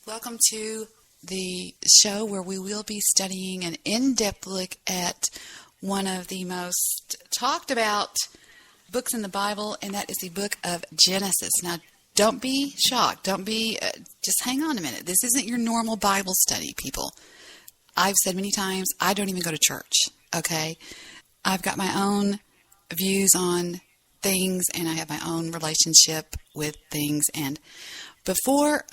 Welcome to the show where we will be studying an in-depth look at one of the most talked about books in the Bible, and that is the book of Genesis. Now, don't be shocked. Just hang on a minute. This isn't your normal Bible study, people. I've said many times, I don't even go to church, okay? I've got my own views on things, and I have my own relationship with things. And before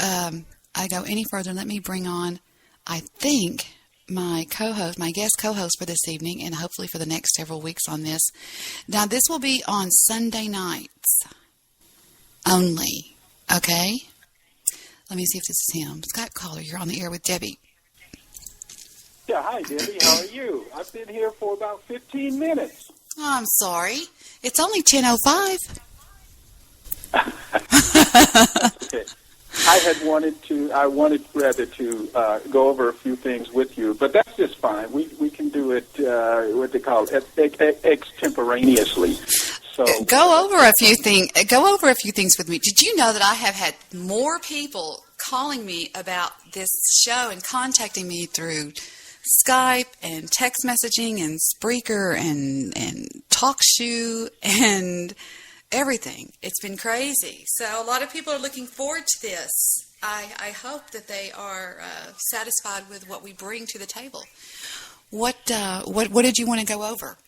I go any further, let me bring on, I think, my guest co-host for this evening, and hopefully for the next several weeks on this. Now, this will be on Sunday nights only, okay? Let me see if this is him. Scott Caller, you're on the air with Debbie. Yeah, hi, Debbie. How are you? I've been here for about 15 minutes. Oh, I'm sorry. It's only 10:05. Okay. I wanted to go over a few things with you, but that's just fine. We can do it, what they call it, extemporaneously. So Go over a few things with me. Did you know that I have had more people calling me about this show and contacting me through Skype and text messaging and Spreaker and TalkShoe and everything? It's been crazy. So a lot of people are looking forward to this. I hope that they are satisfied with what we bring to the table. What did you want to go over?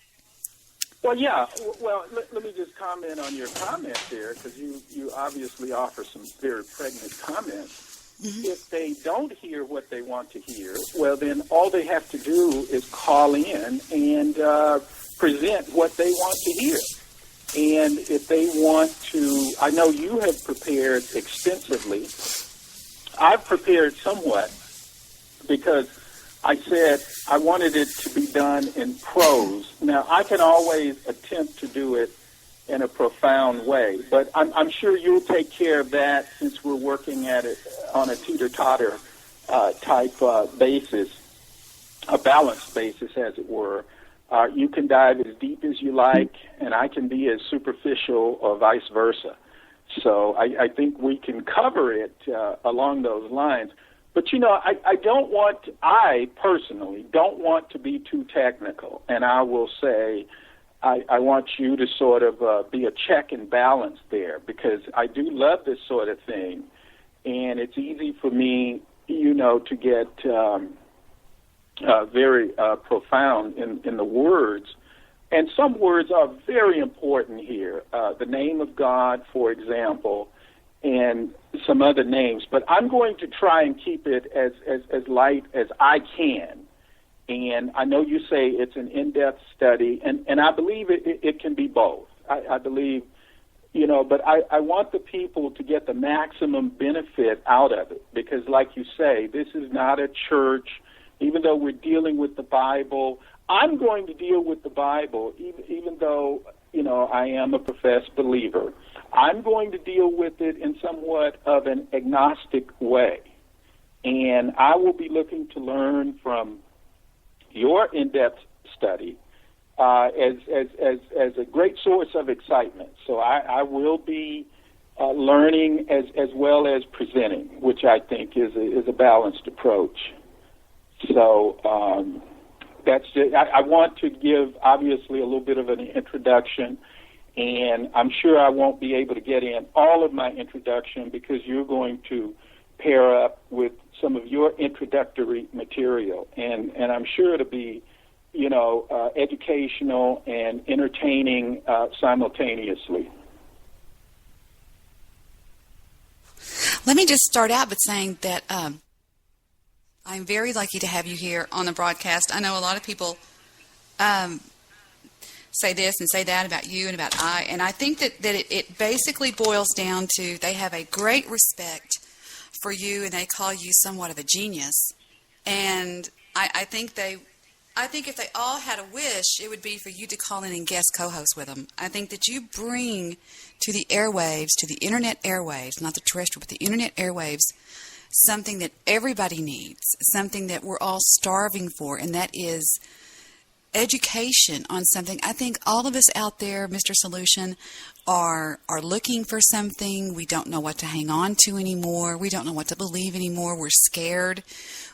Well, yeah. Well, let me just comment on your comment there, because you obviously offer some very pregnant comments. Mm-hmm. If they don't hear what they want to hear, well, then all they have to do is call in and present what they want to hear. And if they want to, I know you have prepared extensively. I've prepared somewhat because I said I wanted it to be done in prose. Now, I can always attempt to do it in a profound way, but I'm sure you'll take care of that since we're working at it on a teeter-totter type basis, a balanced basis, as it were. You can dive as deep as you like, and I can be as superficial or vice versa. So I think we can cover it along those lines. But, I personally don't want to be too technical, and I will say I want you to sort of be a check and balance there, because I do love this sort of thing, and it's easy for me, to get very profound in the words. And some words are very important here. The name of God, for example, and some other names. But I'm going to try and keep it as light as I can. And I know you say it's an in-depth study, and I believe it can be both. I believe, but I want the people to get the maximum benefit out of it, because like you say, this is not a church. Even though we're dealing with the Bible, I'm going to deal with the Bible, even though, I am a professed believer. I'm going to deal with it in somewhat of an agnostic way. And I will be looking to learn from your in-depth study as a great source of excitement. So I will be learning as well as presenting, which I think is a balanced approach. So that's just, I want to give, obviously, a little bit of an introduction, and I'm sure I won't be able to get in all of my introduction because you're going to pair up with some of your introductory material, and I'm sure it'll be, educational and entertaining simultaneously. Let me just start out by saying that I'm very lucky to have you here on the broadcast. I know a lot of people say this and say that about you and about I, and I think that it basically boils down to they have a great respect for you, and they call you somewhat of a genius. And I think if they all had a wish, it would be for you to call in and guest co-host with them. I think that you bring to the airwaves, to the internet airwaves, not the terrestrial, but the internet airwaves, something that everybody needs, something that we're all starving for, and that is education on something. I think all of us out there, Mr. Solution, are looking for something. We don't know what to hang on to anymore. We don't know what to believe anymore. We're scared.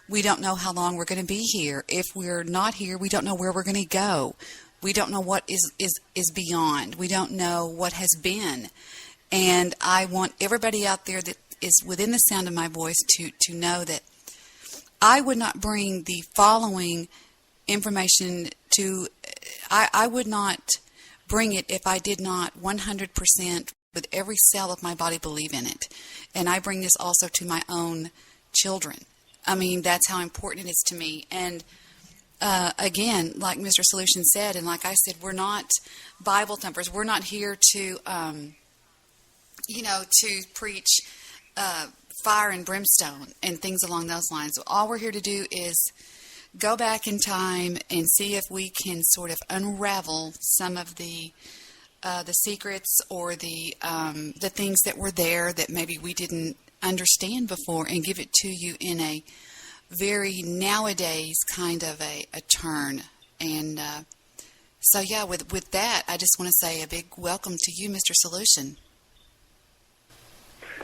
We don't know how long we're going to be here. If we're not here, we don't know where we're going to go. We don't know what is beyond. We don't know what has been. And I want everybody out there that is within the sound of my voice to know that I would not bring the following information to, I would not bring it if I did not 100% with every cell of my body believe in it. And I bring this also to my own children. I mean, that's how important it is to me. And again, like Mr. Solution said, and like I said, we're not Bible thumpers. We're not here to, to preach fire and brimstone and things along those lines. All we're here to do is go back in time and see if we can sort of unravel some of the secrets or the things that were there that maybe we didn't understand before, and give it to you in a very nowadays kind of a turn. And so, yeah, with that, I just want to say a big welcome to you, Mr. Solution.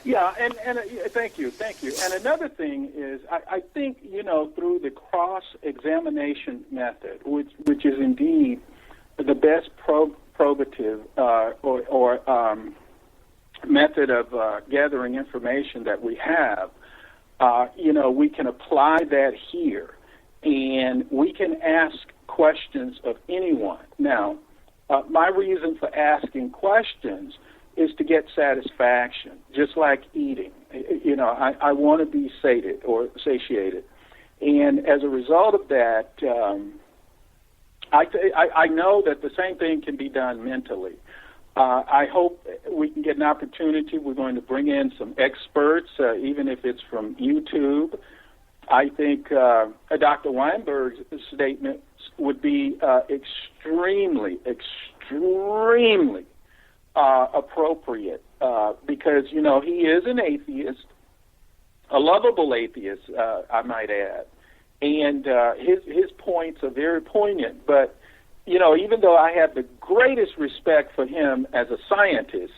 Yeah, and thank you. And another thing is, I think, through the cross-examination method, which is indeed the best probative or method of gathering information that we have, we can apply that here, and we can ask questions of anyone. Now, my reason for asking questions is to get satisfaction, just like eating. I want to be satiated. And as a result of that, I know that the same thing can be done mentally. I hope we can get an opportunity. We're going to bring in some experts, even if it's from YouTube. I think Dr. Weinberg's statement would be extremely appropriate because, he is an atheist, a lovable atheist, I might add. And his points are very poignant. But, even though I have the greatest respect for him as a scientist,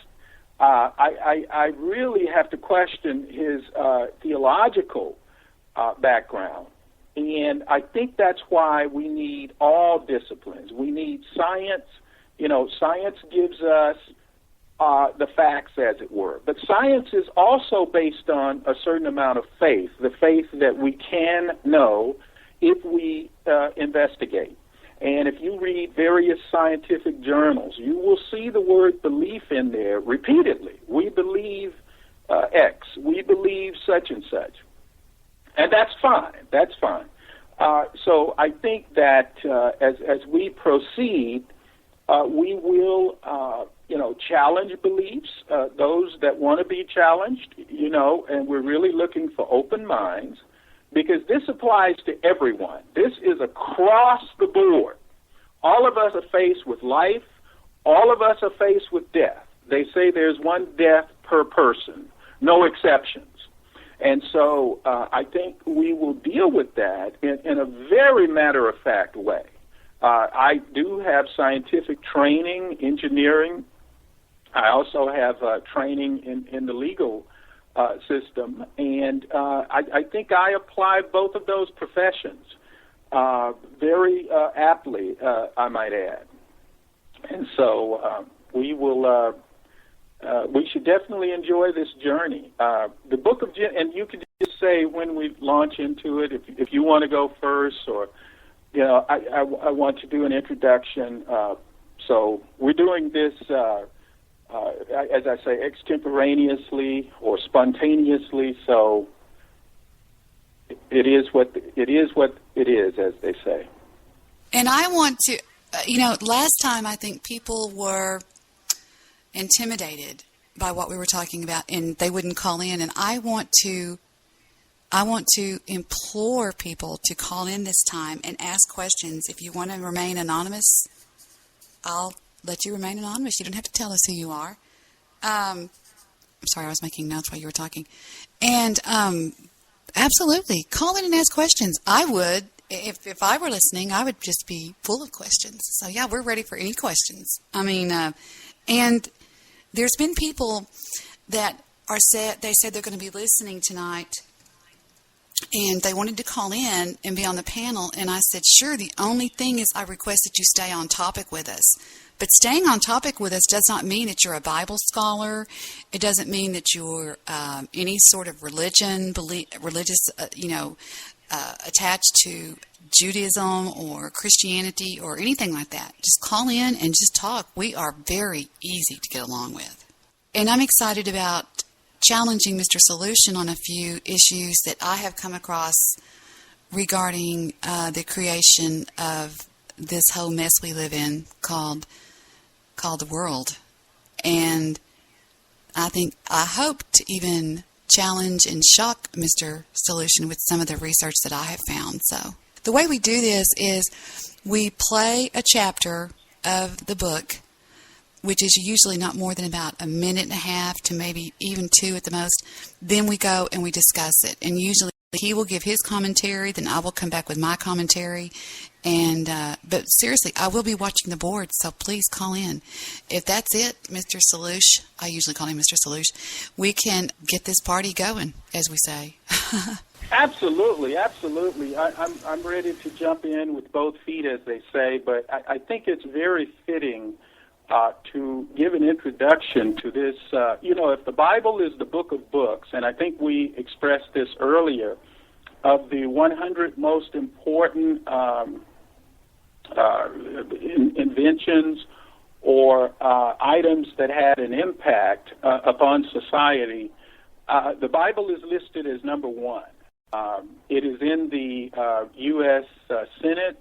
I really have to question his theological background. And I think that's why we need all disciplines. We need science. Science gives us the facts, as it were. But science is also based on a certain amount of faith, the faith that we can know if we investigate. And if you read various scientific journals, you will see the word belief in there repeatedly. We believe X. We believe such and such. And that's fine. That's fine. So I think that as we proceed, we will, challenge beliefs, those that want to be challenged, and we're really looking for open minds, because this applies to everyone. This is across the board. All of us are faced with life. All of us are faced with death. They say there's one death per person, no exceptions. And so I think we will deal with that in a very matter-of-fact way. I do have scientific training, engineering. I also have training in the legal system, and I think I apply both of those professions very aptly, I might add. And so we should definitely enjoy this journey. The Book of and you can just say when we launch into it, if you want to go first, or I want to do an introduction. So we're doing this, as I say, extemporaneously or spontaneously. So it is what it is, as they say. And I want to, last time I think people were intimidated by what we were talking about, and they wouldn't call in. And I want to implore people to call in this time and ask questions. If you want to remain anonymous, I'll let you remain anonymous. You don't have to tell us who you are. I'm sorry, I was making notes while you were talking. And absolutely, call in and ask questions. I would if I were listening, I would just be full of questions. So, yeah, we're ready for any questions. I mean, and there's been people that they said they're going to be listening tonight, and they wanted to call in and be on the panel, and I said, sure, the only thing is I request that you stay on topic with us. But staying on topic with us does not mean that you're a Bible scholar. It doesn't mean that you're any sort of religious, attached to Judaism or Christianity or anything like that. Just call in and just talk. We are very easy to get along with. And I'm excited about challenging Mr. Solution on a few issues that I have come across regarding the creation of this whole mess we live in called the world. And I hope to even challenge and shock Mr. Solution with some of the research that I have found. So the way we do this is we play a chapter of the book, which is usually not more than about a minute and a half to maybe even 2 at the most. Then we go and we discuss it. And usually he will give his commentary, then I will come back with my commentary. And but seriously, I will be watching the board, so please call in. If that's it, Mr. Solution, I usually call him Mr. Solution, we can get this party going, as we say. Absolutely. I'm ready to jump in with both feet, as they say, but I think it's very fitting to give an introduction to this. If the Bible is the book of books, and I think we expressed this earlier, of the 100 most important inventions or items that had an impact upon society, the Bible is listed as number 1. It is in the U.S. Senate.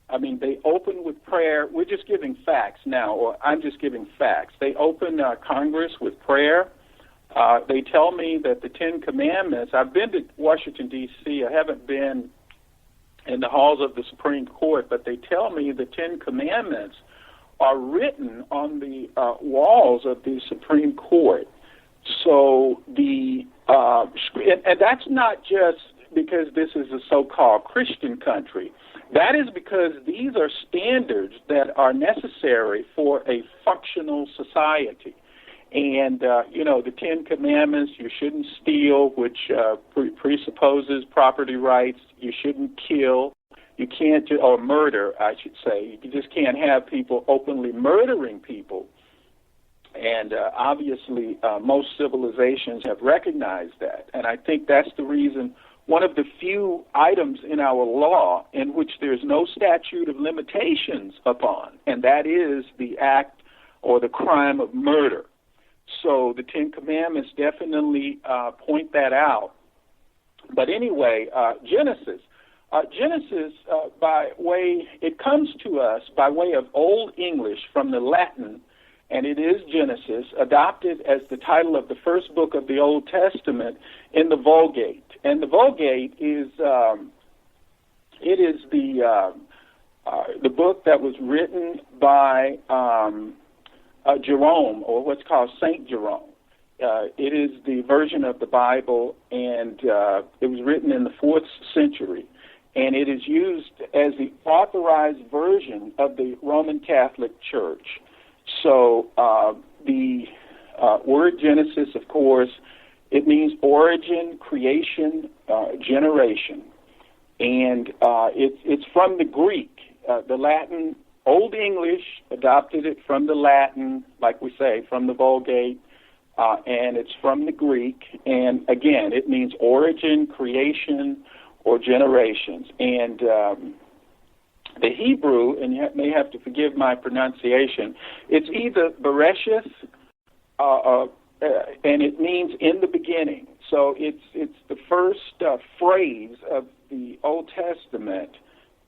I mean, they open with prayer. We're just giving facts now, or I'm just giving facts. They open Congress with prayer. They tell me that the 10 Commandments, I've been to Washington, D.C. I haven't been in the halls of the Supreme Court, but they tell me the 10 Commandments are written on the walls of the Supreme Court. So and that's not just because this is a so-called Christian country. That is because these are standards that are necessary for a functional society. And, the 10 Commandments, you shouldn't steal, which presupposes property rights. You shouldn't kill. You can't or murder, I should say. You just can't have people openly murdering people. And obviously, most civilizations have recognized that. And I think that's the reason, one of the few items in our law in which there's no statute of limitations upon, and that is the act or the crime of murder. So the 10 Commandments definitely point that out. But anyway, Genesis. It comes to us by way of Old English from the Latin, and it is Genesis, adopted as the title of the first book of the Old Testament in the Vulgate. And the Vulgate is the book that was written by Jerome, or what's called Saint Jerome. It is the version of the Bible, and it was written in the 4th century, and it is used as the authorized version of the Roman Catholic Church. So the word Genesis, of course, it means origin, creation, generation, and it's from the Greek. The Latin, Old English adopted it from the Latin, like we say, from the Vulgate, and it's from the Greek. And again, it means origin, creation, or generations. And the Hebrew, and you may have to forgive my pronunciation, it's either Bereshith, and it means in the beginning. So it's the first phrase of the Old Testament,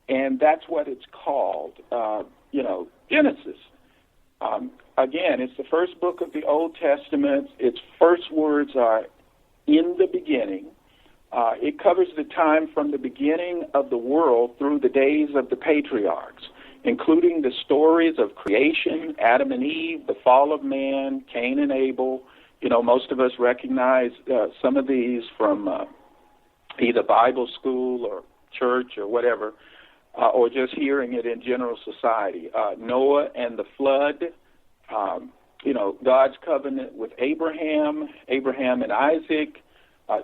and that's what it's called, Genesis. Again, it's the first book of the Old Testament. Its first words are in the beginning. It covers the time from the beginning of the world through the days of the patriarchs, including the stories of creation, Adam and Eve, the fall of man, Cain and Abel. Most of us recognize some of these from either Bible school or church or whatever, or just hearing it in general society. Noah and the flood, God's covenant with Abraham and Isaac,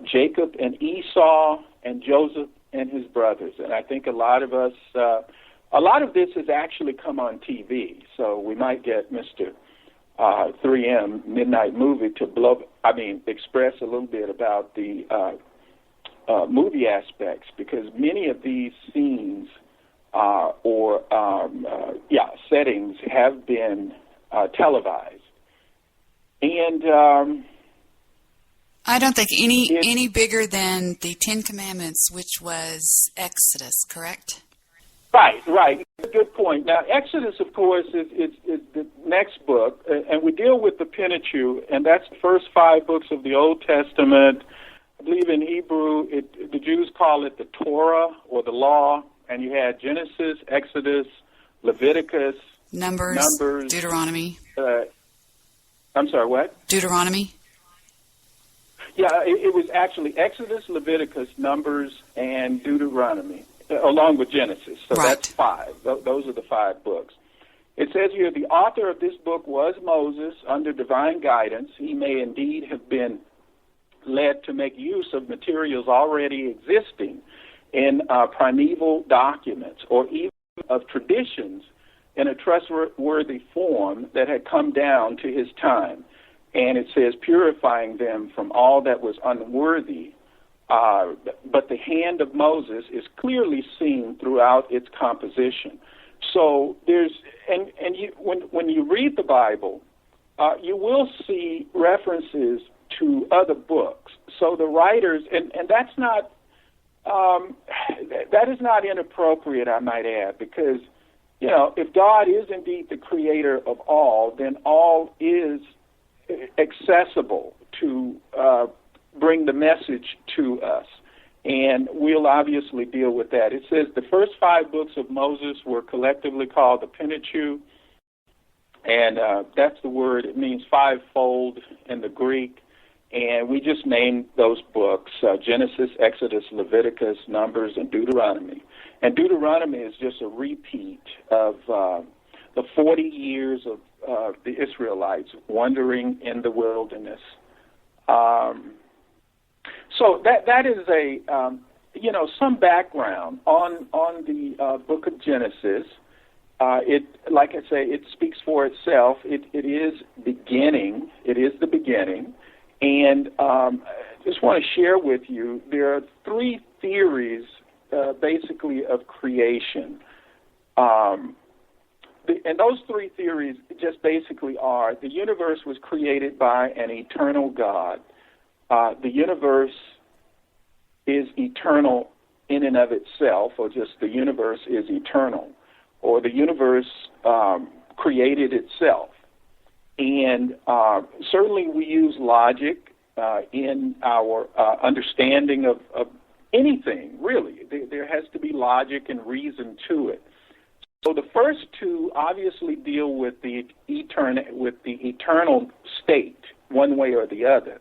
Jacob and Esau, and Joseph and his brothers. And I think a lot of this has actually come on TV, so we might get Mr. 3M Midnight Movie to express a little bit about the movie aspects, because many of these scenes settings have been televised. And I don't think any bigger than the Ten Commandments, which was Exodus, correct? Right. Good point. Now, Exodus, of course, is the next book, and we deal with the Pentateuch, and that's the first 5 books of the Old Testament. I believe in Hebrew, the Jews call it the Torah or the Law, and you had Genesis, Exodus, Leviticus, Numbers, Deuteronomy. I'm sorry, what? Deuteronomy. Yeah, it was actually Exodus, Leviticus, Numbers, and Deuteronomy, along with Genesis. So right. That's 5. Those are the 5 books. It says here, the author of this book was Moses under divine guidance. He may indeed have been led to make use of materials already existing in primeval documents, or even of traditions in a trustworthy form that had come down to his time. And it says, purifying them from all that was unworthy. But the hand of Moses is clearly seen throughout its composition. So when you read the Bible, you will see references to other books. So the writers, and that's not, that is not inappropriate, I might add, because, if God is indeed the creator of all, then all is accessible to bring the message to us. And we'll obviously deal with that. It says the first 5 books of Moses were collectively called the Pentateuch, and that's the word. It means 5-fold in the Greek. And we just named those books, Genesis, Exodus, Leviticus, Numbers, and Deuteronomy. And Deuteronomy is just a repeat of the 40 years of the Israelites wandering in the wilderness. So that is some background on the book of Genesis. Like I say, it speaks for itself. It is beginning. It is the beginning. And I just want to share with you, there are 3 theories, basically, of creation. And those 3 theories just basically are, the universe was created by an eternal God. The universe is eternal in and of itself, or just the universe is eternal, or the universe created itself. And certainly we use logic in our understanding of anything, really. There has to be logic and reason to it. So the first 2 obviously deal with the eternal state, one way or the other.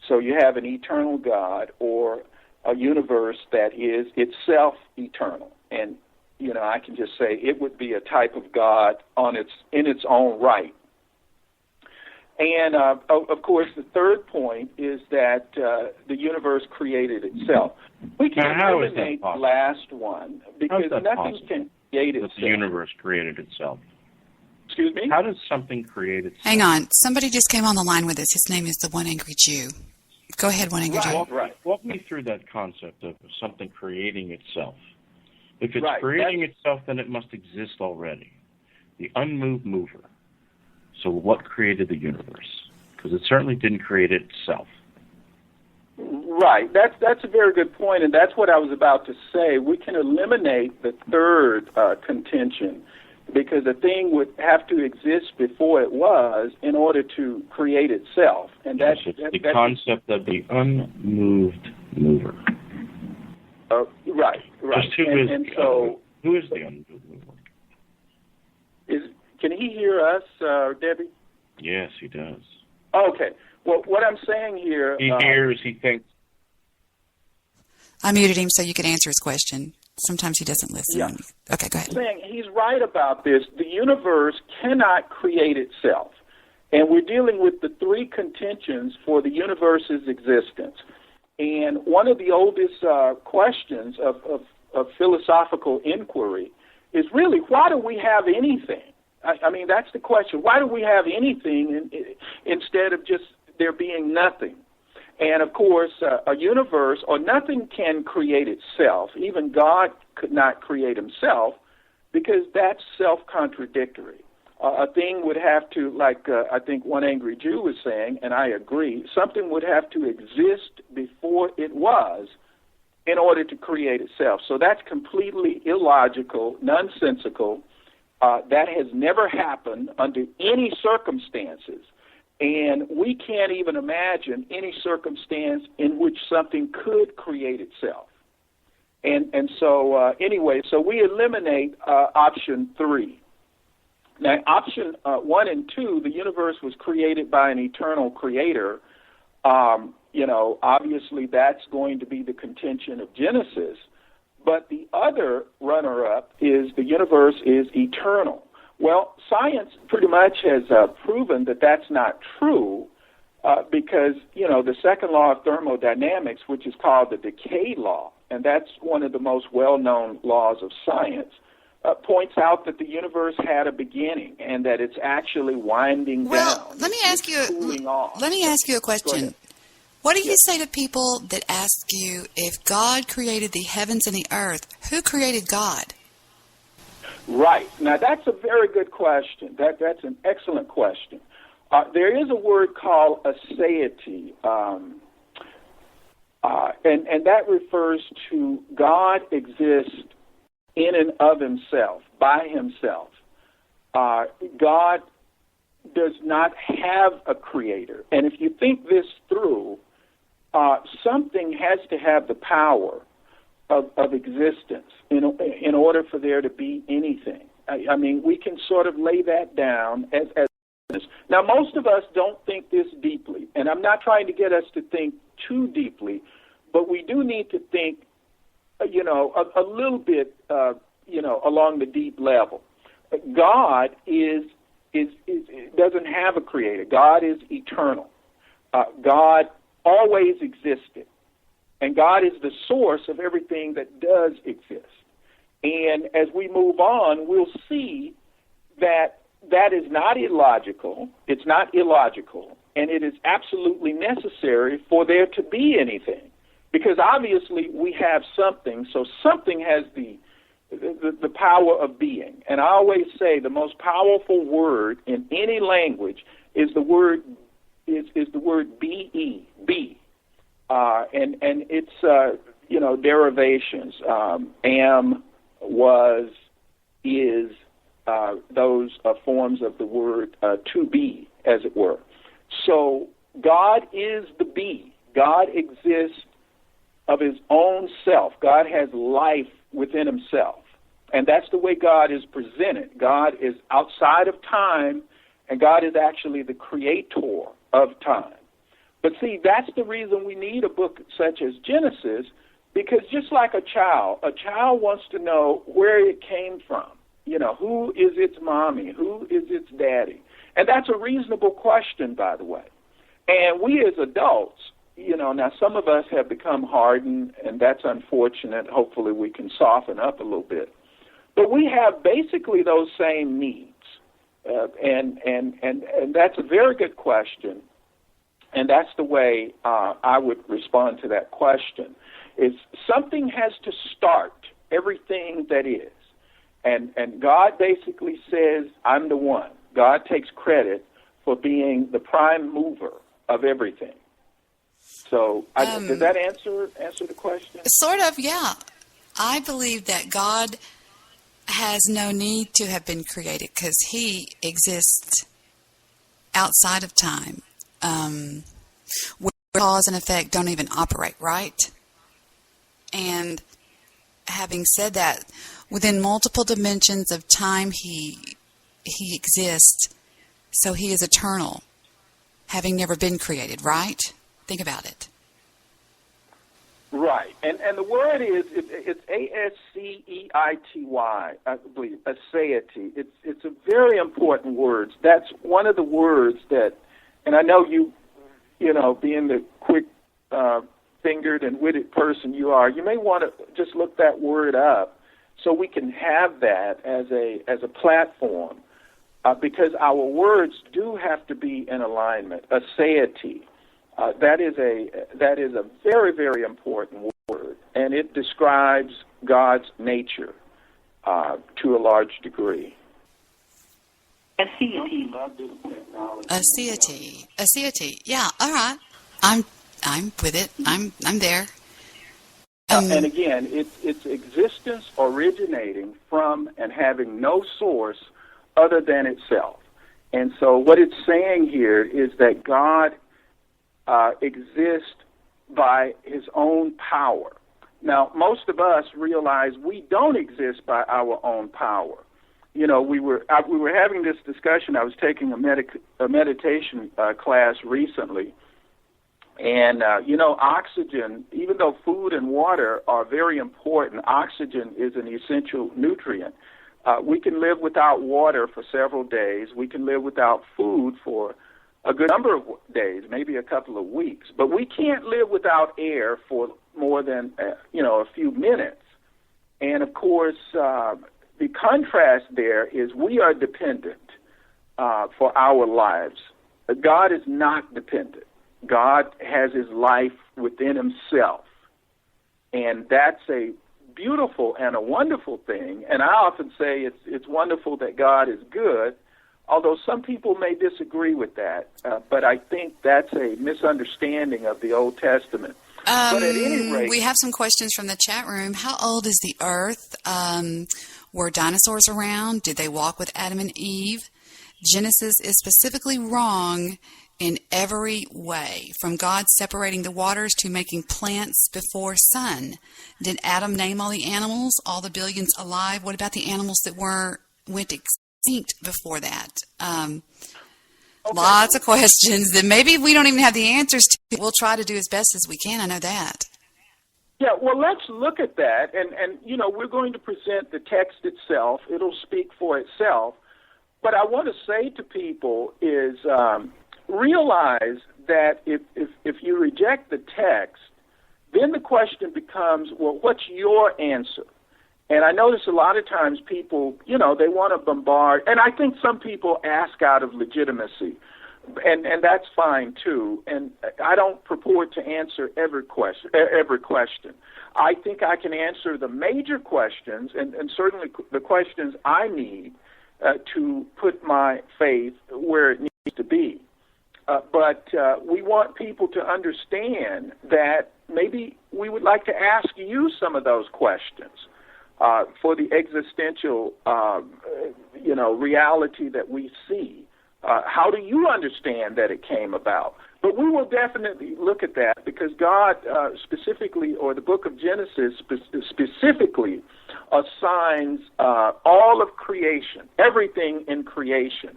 So you have an eternal God, or a universe that is itself eternal. And, I can just say it would be a type of God in its own right. And, of course, the third point is that the universe created itself. We can eliminate the last one, because nothing can create itself. That the universe created itself. Excuse me? How does something create itself? Hang on. Somebody just came on the line with us. His name is the One Angry Jew. Go ahead, One Angry Jew. Right. Walk me through that concept of something creating itself. If it's creating itself, then it must exist already. The unmoved mover. So what created the universe? Because it certainly didn't create itself. Right. That's a very good point, and that's what I was about to say. We can eliminate the third contention, because the thing would have to exist before it was in order to create itself. And that's the concept of the unmoved mover. Right. Just who is the unmoved mover? Can he hear us, Debbie? Yes, he does. Okay. Well, what I'm saying here... He hears, he thinks. I muted him so you could answer his question. Sometimes he doesn't listen. Yeah. Okay, go ahead. Saying he's right about this. The universe cannot create itself. And we're dealing with the three contentions for the universe's existence. And one of the oldest questions of philosophical inquiry is really, why do we have anything? I mean, that's the question. Why do we have anything instead of just there being nothing? And, of course, a universe, or nothing can create itself. Even God could not create himself, because that's self-contradictory. A thing would have to, like I think one angry Jew was saying, and I agree, something would have to exist before it was in order to create itself. So that's completely illogical, nonsensical. That has never happened under any circumstances. And we can't even imagine any circumstance in which something could create itself. And so, anyway, so we eliminate option 3. Now, option 1 and 2, the universe was created by an eternal creator. Obviously that's going to be the contention of Genesis. But the other runner-up is the universe is eternal. Well, science pretty much has proven that that's not true because, the second law of thermodynamics, which is called the decay law, and that's one of the most well-known laws of science, points out that the universe had a beginning and that it's actually winding down. Well, let me ask you a question. What do you say to people that ask you, if God created the heavens and the earth, who created God? Right. Now, that's a very good question. That's an excellent question. There is a word called aseity, and that refers to God exists in and of himself, by himself. God does not have a creator. And if you think this through, something has to have the power of existence in order for there to be anything. I mean, we can sort of lay that down as now, most of us don't think this deeply, and I'm not trying to get us to think too deeply, but we do need to think, a little bit, along the deep level. God doesn't have a creator. God is eternal. God always existed. And God is the source of everything that does exist. And as we move on, we'll see that that is not illogical. It's not illogical. And it is absolutely necessary for there to be anything. Because obviously we have something, so something has the power of being. And I always say the most powerful word in any language is the word be, be. And it's derivations, am, was, is, those forms of the word to be, as it were. So God is the be. God exists of his own self. God has life within himself. And that's the way God is presented. God is outside of time, and God is actually the creator of time. But see, that's the reason we need a book such as Genesis, because just like a child wants to know where it came from. Who is its mommy? Who is its daddy? And that's a reasonable question, by the way. And we as adults, now some of us have become hardened, and that's unfortunate. Hopefully we can soften up a little bit. But we have basically those same needs. And that's a very good question. And that's the way I would respond to that question, is something has to start everything that is. And God basically says, I'm the one. God takes credit for being the prime mover of everything. So does that answer the question? Sort of, yeah. I believe that God has no need to have been created because he exists outside of time. Where cause and effect don't even operate, right? And having said that, within multiple dimensions of time he exists, so he is eternal, having never been created, right? Think about it. Right, and the word it's Asceity, I believe, aseity. It's a very important word. That's one of the words that, and I know you know, being the quick fingered and witted person you are, you may want to just look that word up so we can have that as a platform, because our words do have to be in alignment. Aseity. That is a very, very important word, and it describes God's nature to a large degree. Aseity. Yeah. All right. I'm with it. I'm there. And again, it's existence originating from and having no source other than itself. And so what it's saying here is that God exists by his own power. Now, most of us realize we don't exist by our own power. You know, we were having this discussion. I was taking a meditation class recently, and you know, oxygen, even though food and water are very important, oxygen is an essential nutrient. We can live without water for several days. We can live without food for a good number of days, maybe a couple of weeks. But we can't live without air for more than, a few minutes. And, of course, the contrast there is we are dependent for our lives. God is not dependent. God has his life within himself. And that's a beautiful and a wonderful thing. And I often say it's wonderful that God is good, although some people may disagree with that. But I think that's a misunderstanding of the Old Testament. But at any rate, we have some questions from the chat room. How old is the earth? Were dinosaurs around? Did they walk with Adam and Eve? Genesis is specifically wrong in every way, from God separating the waters to making plants before sun. Did Adam name all the animals, all the billions alive? What about the animals that went extinct before that? Okay. Lots of questions that maybe we don't even have the answers to. We'll try to do as best as we can. I know that. Yeah, well, let's look at that. And we're going to present the text itself. It'll speak for itself. But I want to say to people is realize that if you reject the text, then the question becomes, well, what's your answer? And I notice a lot of times people, they want to bombard, and I think some people ask out of legitimacy, and that's fine too. And I don't purport to answer every question. I think I can answer the major questions, and certainly the questions I need to put my faith where it needs to be. But we want people to understand that maybe we would like to ask you some of those questions. For the existential, reality that we see. How do you understand that it came about? But we will definitely look at that because God specifically, or the book of Genesis specifically, assigns all of creation, everything in creation,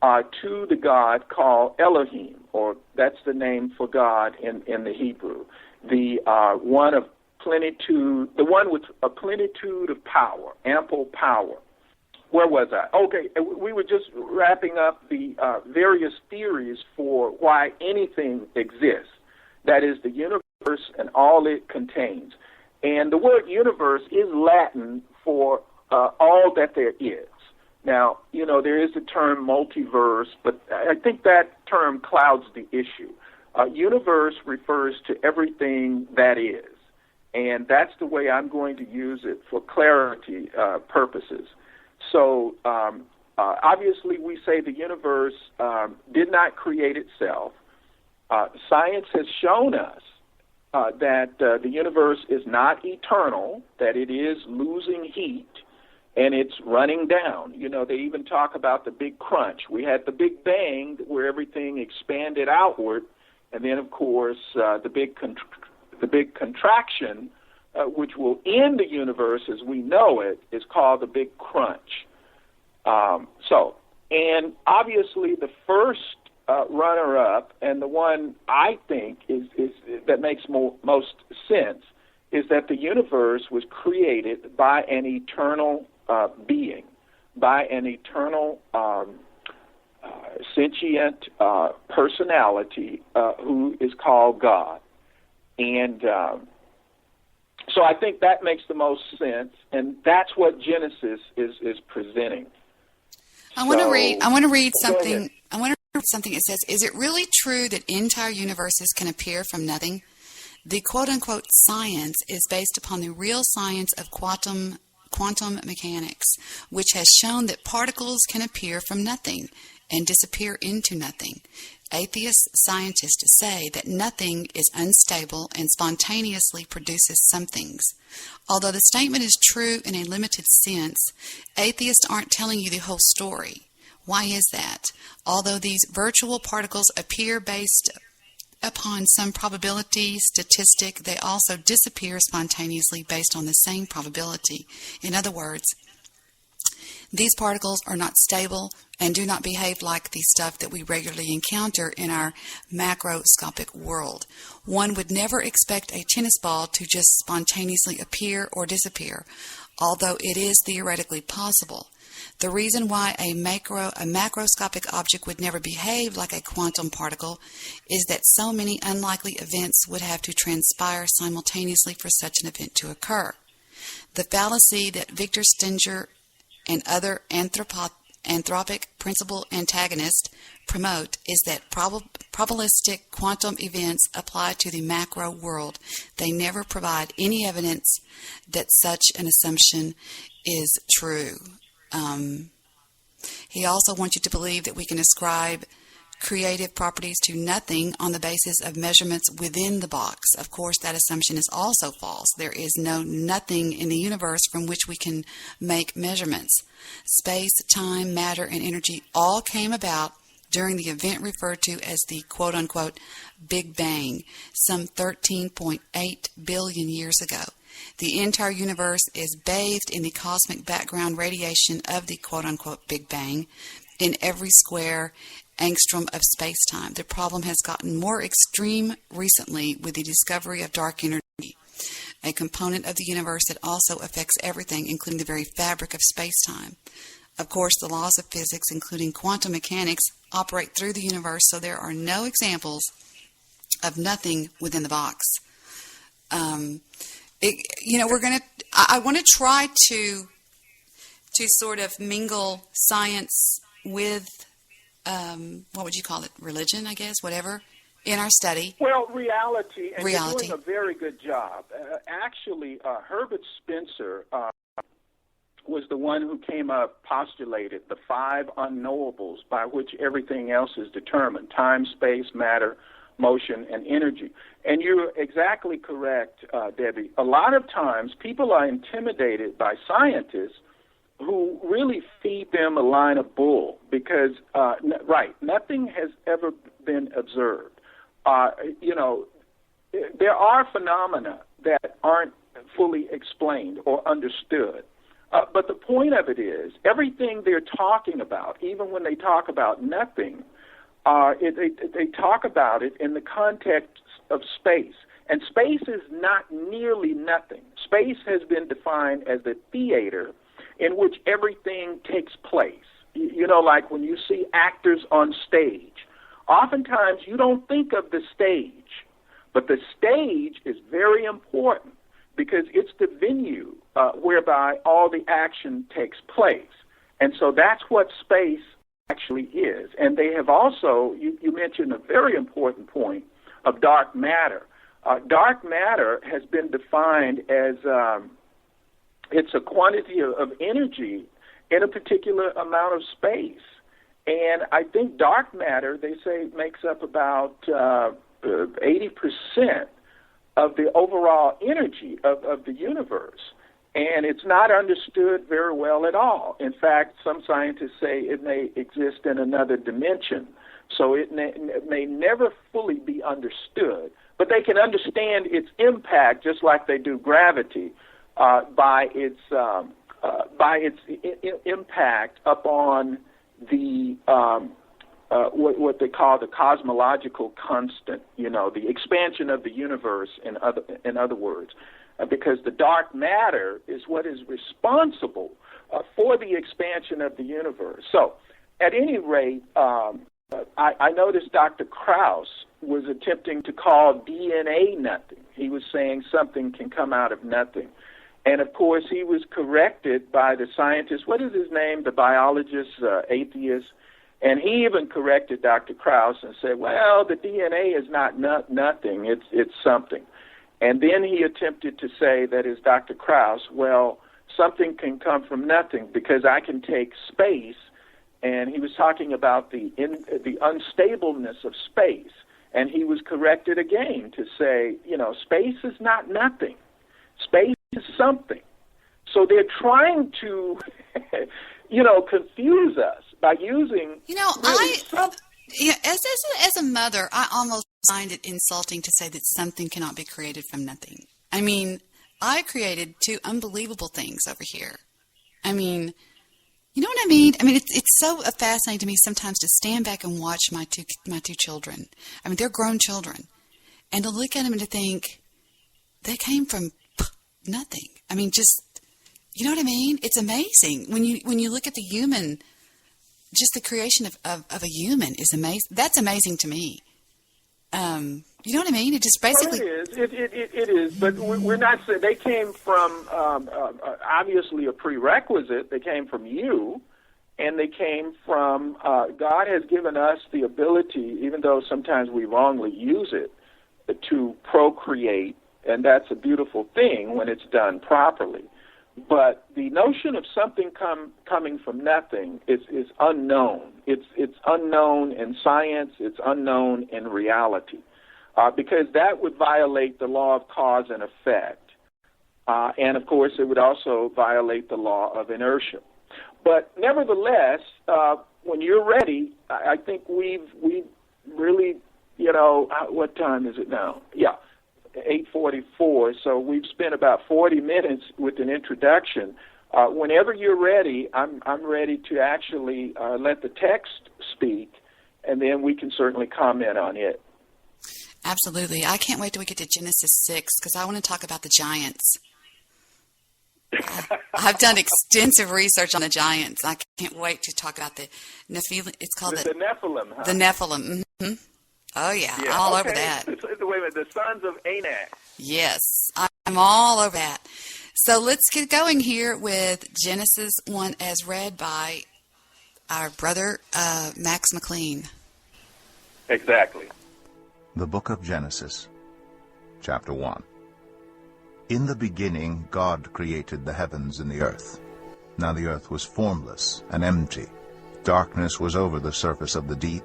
to the God called Elohim, or that's the name for God in the Hebrew, the one of plenitude, the one with a plenitude of power, ample power. Where was I? Okay, we were just wrapping up the various theories for why anything exists. That is the universe and all it contains. And the word universe is Latin for all that there is. Now, there is the term multiverse, but I think that term clouds the issue. Universe refers to everything that is. And that's the way I'm going to use it for clarity purposes. So obviously we say the universe did not create itself. Science has shown us that the universe is not eternal, that it is losing heat, and it's running down. They even talk about the Big Crunch. We had the Big Bang where everything expanded outward, and then, of course, the big contraction, which will end the universe as we know it, is called the Big Crunch. And obviously the first runner-up, and the one I think is that makes most sense, is that the universe was created by an eternal being, by an eternal sentient personality who is called God. And so I think that makes the most sense, and that's what Genesis is presenting. I want to read something. I want to read something. It says, "Is it really true that entire universes can appear from nothing? The quote-unquote science is based upon the real science of quantum mechanics, which has shown that particles can appear from nothing and disappear into nothing. Atheist scientists say that nothing is unstable and spontaneously produces some things. Although the statement is true in a limited sense, atheists aren't telling you the whole story. Why is that? Although these virtual particles appear based upon some probability statistic, they also disappear spontaneously based on the same probability. In other words, these particles are not stable and do not behave like the stuff that we regularly encounter in our macroscopic world. One would never expect a tennis ball to just spontaneously appear or disappear, although it is theoretically possible. The reason why a macroscopic object would never behave like a quantum particle is that so many unlikely events would have to transpire simultaneously for such an event to occur. The fallacy that Victor Stenger and other anthropic principle antagonists promote is that probabilistic quantum events apply to the macro world. They never provide any evidence that such an assumption is true." He also wants you to believe that we can ascribe creative properties to nothing on the basis of measurements within the box. Of course, that assumption is also false. There is no nothing in the universe from which we can make measurements. Space, time, matter, and energy all came about during the event referred to as the quote-unquote Big Bang, some 13.8 billion years ago. The entire universe is bathed in the cosmic background radiation of the quote-unquote Big Bang in every square angstrom of space-time. The problem has gotten more extreme recently with the discovery of dark energy, a component of the universe that also affects everything, including the very fabric of space-time. Of course, the laws of physics, including quantum mechanics, operate through the universe, so there are no examples of nothing within the box. I want to try to sort of mingle science with, what would you call it, religion, I guess, whatever, in our study. Well, reality, and you're doing a very good job. Actually, Herbert Spencer was the one who postulated the 5 unknowables by which everything else is determined: time, space, matter, motion, and energy. And you're exactly correct, Debbie. A lot of times people are intimidated by scientists who really feed them a line of bull because, nothing has ever been observed. There are phenomena that aren't fully explained or understood. But the point of it is, everything they're talking about, even when they talk about nothing, they talk about it in the context of space. And space is not nearly nothing. Space has been defined as the theater in which everything takes place. Like when you see actors on stage, oftentimes you don't think of the stage, but the stage is very important because it's the venue whereby all the action takes place. And so that's what space actually is. And they have also, you mentioned a very important point of dark matter. Dark matter has been defined as it's a quantity of energy in a particular amount of space. And I think dark matter, they say, makes up about 80% of the overall energy of the universe. And it's not understood very well at all. In fact, some scientists say it may exist in another dimension. So it may never fully be understood. But they can understand its impact, just like they do gravity, by its impact upon the what they call the cosmological constant, the expansion of the universe, in other words, because the dark matter is what is responsible for the expansion of the universe. So, at any rate, I noticed Dr. Krauss was attempting to call DNA nothing. He was saying something can come out of nothing. And, of course, he was corrected by the scientist, what is his name, the biologist, atheist, and he even corrected Dr. Krauss and said, well, the DNA is not nothing, it's something. And then he attempted to say that as Dr. Krauss, well, something can come from nothing because I can take space, and he was talking about the unstableness of space, and he was corrected again to say, space is not nothing. Space is something. So they're trying to, confuse us by using. As a mother, I almost find it insulting to say that something cannot be created from nothing. I mean, I created two unbelievable things over here. I mean, you know what I mean? I mean, it's so fascinating to me sometimes to stand back and watch my two children. I mean, they're grown children, and to look at them and to think they came from nothing. I mean, just, you know what I mean? It's amazing when you look at the human. Just the creation of a human is amazing. That's amazing to me. You know what I mean? It just basically. Well, it is. But we're not saying they came from obviously a prerequisite. They came from you, and they came from God has given us the ability, even though sometimes we wrongly use it, to procreate, and that's a beautiful thing when it's done properly. But the notion of something coming from nothing is unknown. It's unknown in science. It's unknown in reality, because that would violate the law of cause and effect, and of course it would also violate the law of inertia. But nevertheless, when you're ready, I think we've really, what time is it now? Yeah. 8:44, so we've spent about 40 minutes with an introduction. Whenever you're ready, I'm ready to actually let the text speak, and then we can certainly comment on it. Absolutely. I can't wait till we get to Genesis 6 because I want to talk about the giants. I've done extensive research on the giants. I can't wait to talk about the Nephilim. It's called the Nephilim. Huh? The Nephilim. Mm-hmm. Oh, yeah. All over that. Wait a minute, the sons of Anak. Yes, I'm all over that. So let's get going here with Genesis 1 as read by our brother Max McLean. Exactly. The Book of Genesis, Chapter 1. In the beginning God created the heavens and the earth. Now the earth was formless and empty. Darkness was over the surface of the deep,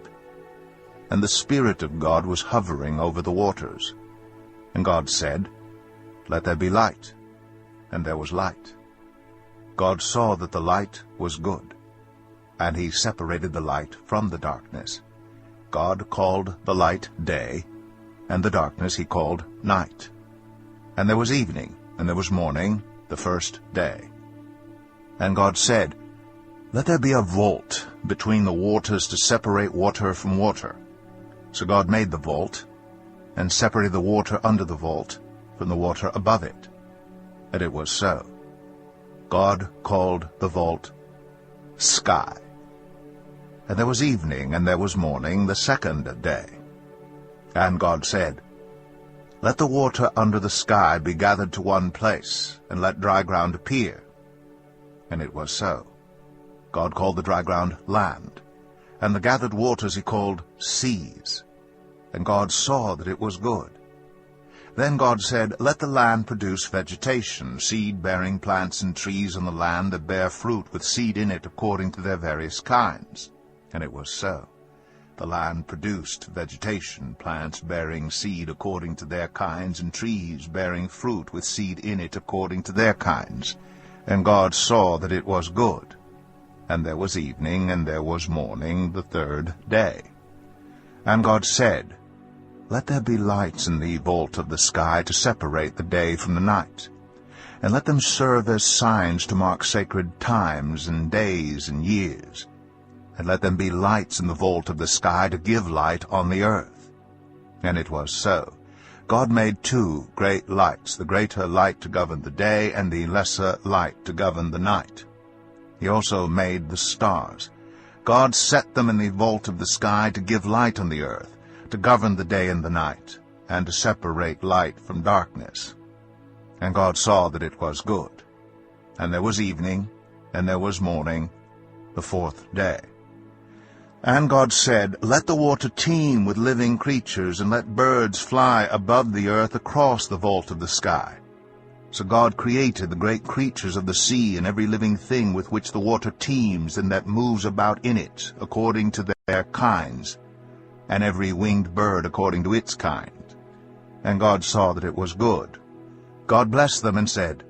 and the Spirit of God was hovering over the waters. And God said, Let there be light. And there was light. God saw that the light was good, and he separated the light from the darkness. God called the light day, and the darkness he called night. And there was evening, and there was morning, the first day. And God said, Let there be a vault between the waters to separate water from water. So God made the vault, and separated the water under the vault from the water above it. And it was so. God called the vault sky. And there was evening, and there was morning, the second day. And God said, Let the water under the sky be gathered to one place, and let dry ground appear. And it was so. God called the dry ground land, and the gathered waters he called seas. And God saw that it was good. Then God said, Let the land produce vegetation, seed-bearing plants and trees on the land that bear fruit with seed in it according to their various kinds. And it was so. The land produced vegetation, plants bearing seed according to their kinds, and trees bearing fruit with seed in it according to their kinds. And God saw that it was good. And there was evening, and there was morning, the third day. And God said, Let there be lights in the vault of the sky to separate the day from the night, and let them serve as signs to mark sacred times and days and years. and let them be lights in the vault of the sky to give light on the earth. And it was so. God made 2 great lights, the greater light to govern the day, and the lesser light to govern the night. He also made the stars. God set them in the vault of the sky to give light on the earth, to govern the day and the night, and to separate light from darkness. And God saw that it was good. And there was evening, and there was morning, the 4th day. And God said, Let the water teem with living creatures, and let birds fly above the earth across the vault of the sky. So God created the great creatures of the sea, and every living thing with which the water teems and that moves about in it, according to their kinds, and every winged bird according to its kind. And God saw that it was good. God blessed them and said,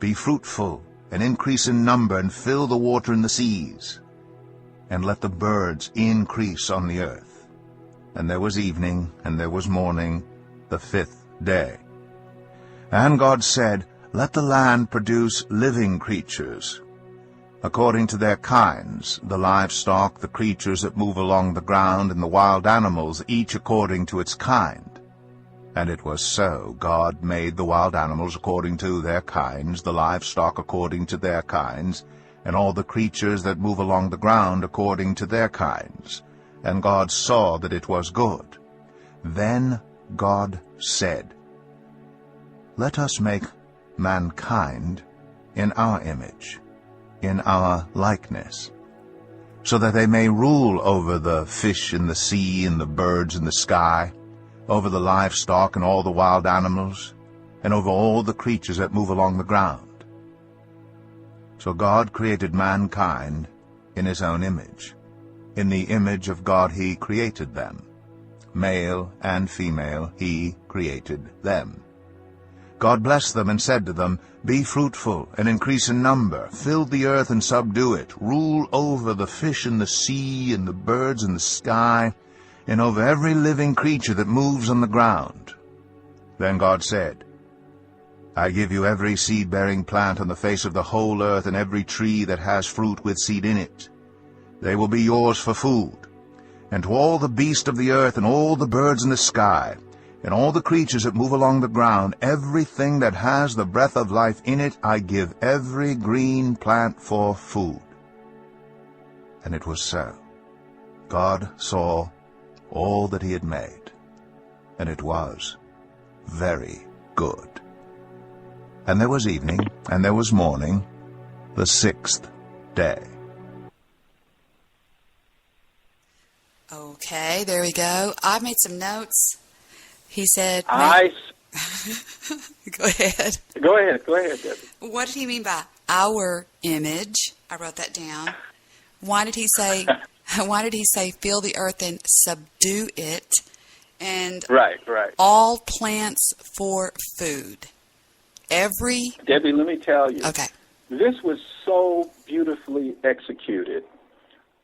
Be fruitful, and increase in number, and fill the water in the seas, and let the birds increase on the earth. And there was evening, and there was morning, the 5th day. And God said, Let the land produce living creatures, according to their kinds, the livestock, the creatures that move along the ground, and the wild animals, each according to its kind. And it was so. God made the wild animals according to their kinds, the livestock according to their kinds, and all the creatures that move along the ground according to their kinds. And God saw that it was good. Then God said, Let us make mankind in our image, in our likeness, so that they may rule over the fish in the sea and the birds in the sky, over the livestock and all the wild animals, and over all the creatures that move along the ground. So God created mankind in his own image. In the image of God he created them. Male and female he created them. God blessed them and said to them, Be fruitful and increase in number, fill the earth and subdue it, rule over the fish in the sea and the birds in the sky, and over every living creature that moves on the ground. Then God said, I give you every seed-bearing plant on the face of the whole earth, and every tree that has fruit with seed in it. They will be yours for food. And to all the beasts of the earth, and all the birds in the sky, and all the creatures that move along the ground, everything that has the breath of life in it, I give every green plant for food. And it was so. God saw all that he had made, and it was very good. And there was evening, and there was morning, the 6th day. Okay, there we go. I made some notes. He said... Go ahead. Go ahead, Debbie. What did he mean by our image? I wrote that down. Why did he say fill the earth and subdue it? And Right. all plants for food. Debbie, let me tell you. Okay. This was so beautifully executed.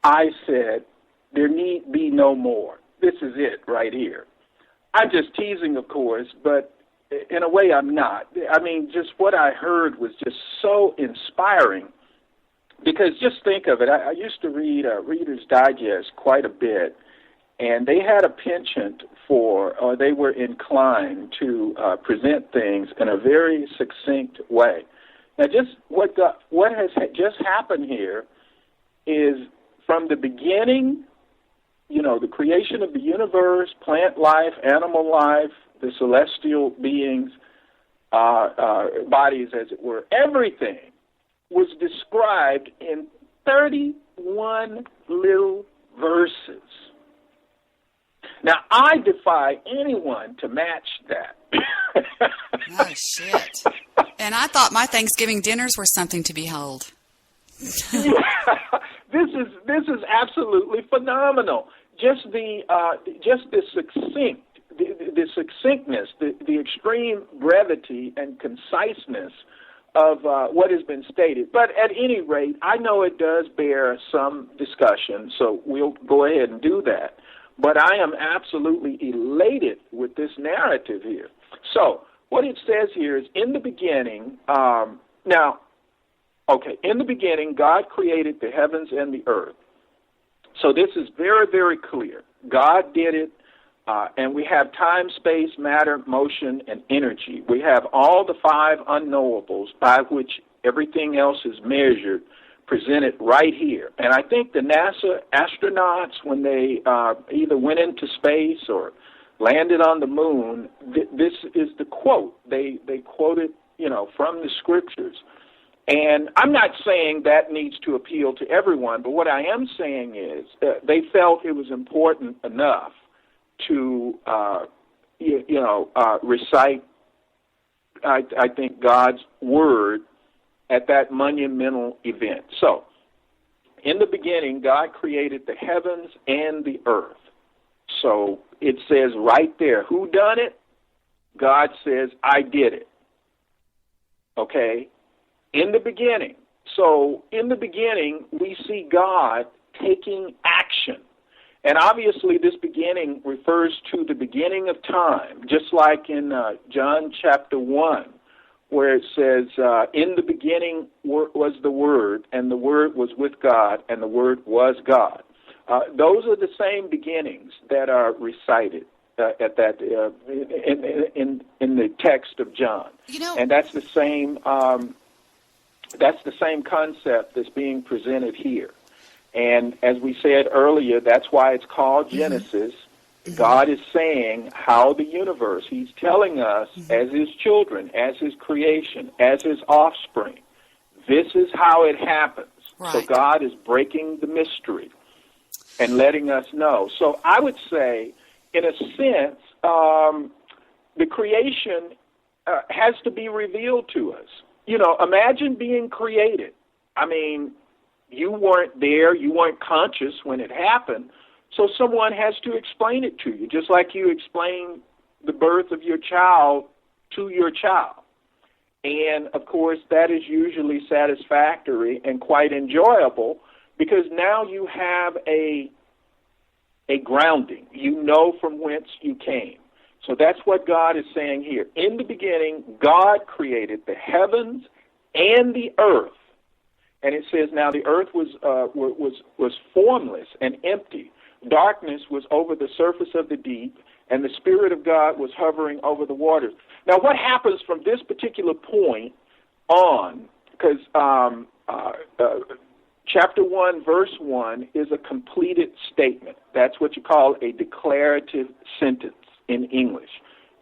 I said, there need be no more. This is it right here. I'm just teasing, of course, but in a way I'm not. I mean, just what I heard was just so inspiring. Because just think of it. I used to read Reader's Digest quite a bit, and they had a penchant or they were inclined to present things in a very succinct way. Now, just what has just happened here is from the beginning, the creation of the universe, plant life, animal life, the celestial beings, bodies, as it were, everything was described in 31 little verses. Now, I defy anyone to match that. Oh, shit. And I thought my Thanksgiving dinners were something to behold. Yeah, this is absolutely phenomenal. Just the succinctness, the extreme brevity and conciseness of what has been stated. But at any rate, I know it does bear some discussion, so we'll go ahead and do that. But I am absolutely elated with this narrative here. So what it says here is, in the beginning, in the beginning, God created the heavens and the earth. So this is very, very clear. God did it, and we have time, space, matter, motion, and energy. We have all the 5 unknowables by which everything else is measured, presented right here. And I think the NASA astronauts, when they either went into space or landed on the moon, this is the quote. They quoted, from the scriptures. And I'm not saying that needs to appeal to everyone, but what I am saying is they felt it was important enough to, recite, I think, God's word at that monumental event. So, in the beginning, God created the heavens and the earth. So, it says right there, who done it? God says, I did it. Okay? In the beginning. So, in the beginning, we see God taking action. And obviously, this beginning refers to the beginning of time, just like in John chapter 1, where it says, in the beginning was the Word, and the Word was with God, and the Word was God. Those are the same beginnings that are recited at that in the text of John, and that's the same concept that's being presented here. And as we said earlier, that's why it's called Genesis. Mm-hmm. God is saying how the universe, he's telling us as his children, as his creation, as his offspring, this is how it happens. Right. So God is breaking the mystery and letting us know. So I would say, in a sense, the creation has to be revealed to us. Imagine being created. I mean, you weren't there, you weren't conscious when it happened, so someone has to explain it to you, just like you explain the birth of your child to your child. And, of course, that is usually satisfactory and quite enjoyable because now you have a grounding. You know from whence you came. So that's what God is saying here. In the beginning, God created the heavens and the earth. And it says, now the earth was formless and empty. Darkness was over the surface of the deep, and the Spirit of God was hovering over the waters. Now, what happens from this particular point on, because chapter 1, verse 1 is a completed statement. That's what you call a declarative sentence in English.